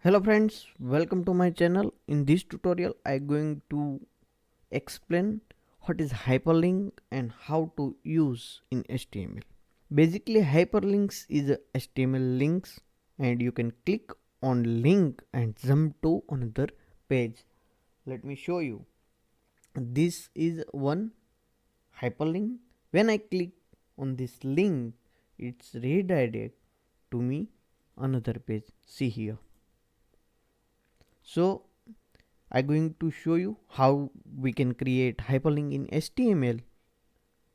Hello friends, welcome to my channel. In this tutorial I am going to explain what is hyperlink and how to use in HTML. Basically hyperlinks is a HTML links and you can click on link and jump to another page. Let me show you. This is one hyperlink. When I click on this link, it's redirect to me another page. See here. So I'm going to show you how we can create hyperlink in HTML.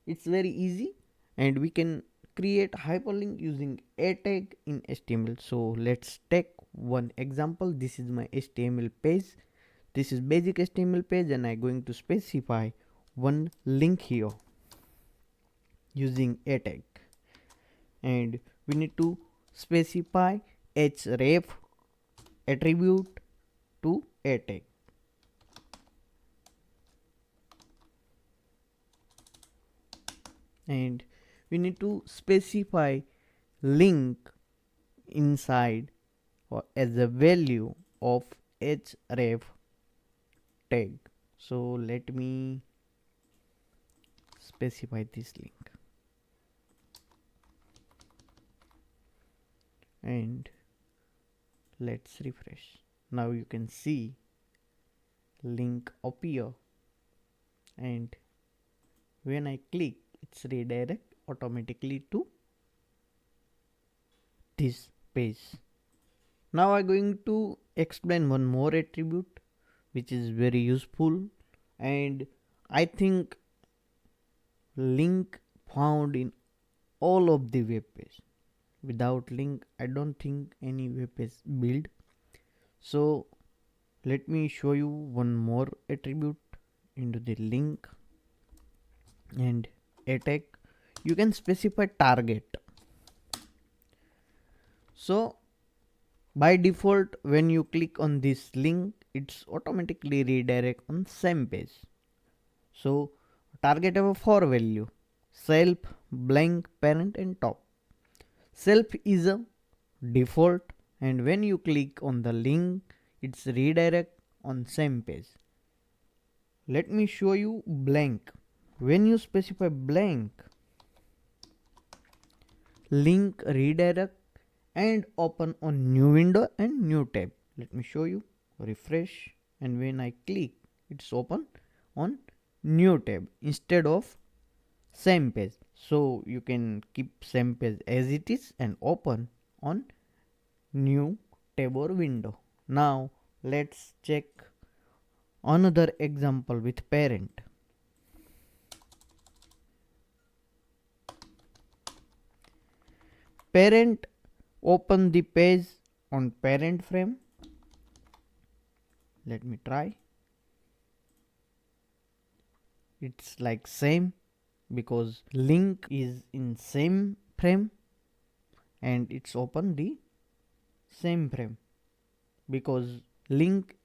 It's very easy and we can create hyperlink using a tag in HTML. So let's take one example. This is my HTML page. This is basic HTML page and I'm going to specify one link here using a tag, and we need to specify href attribute to a tag. And we need to specify link inside or as a value of href tag. So let me specify this link and let's refresh. Now you can see link appear, and when I click it's redirect automatically to this page. Now I'm going to explain one more attribute which is very useful, and I think link found in all of the web page. Without link I don't think any web page build. So let me show you one more attribute into the link and a tag. You can specify target. So by default when you click on this link it's automatically redirect on same page. So target have a 4 value: self, blank, parent and top. Self is a default, and when you click on the link it's redirect on same page. Let me show you blank. When you specify blank, link redirect and open on new window and new tab. Let me show you. Refresh, and when I click it's open on new tab instead of same page. So you can keep same page as it is and open on new tab or window. Now let's check another example with parent. Parent, open the page on parent frame. Let me try. It's like same because link is in same frame and it's open the same frame because link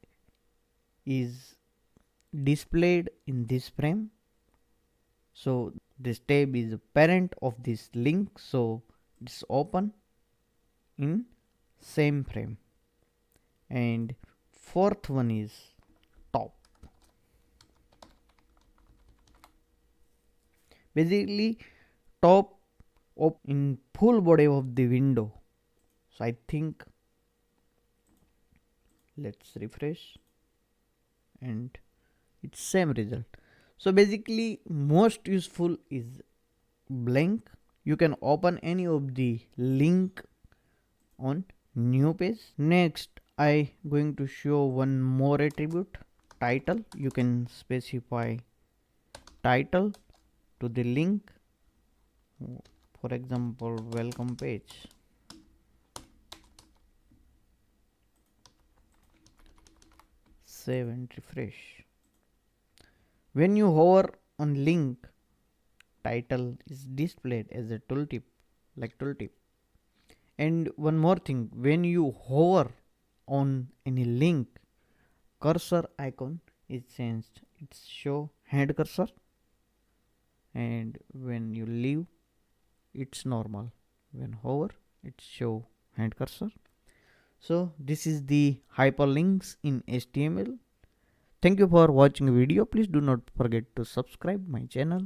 is displayed in this frame. So this tab is a parent of this link, so it's open in same frame. And fourth one is top. Basically top in full body of the window. So I think let's refresh and it's same result. So basically most useful is blank. You can open any of the link on new page. Next I going to show one more attribute, title. You can specify title to the link, for example welcome page. Save and refresh. When you hover on link, title is displayed as a tooltip, like tooltip. And one more thing, when you hover on any link, cursor icon is changed. It's show hand cursor, and when you leave it's normal. When hover it's show hand cursor. So this is the hyperlinks in HTML. Thank you for watching the video. Please do not forget to subscribe my channel.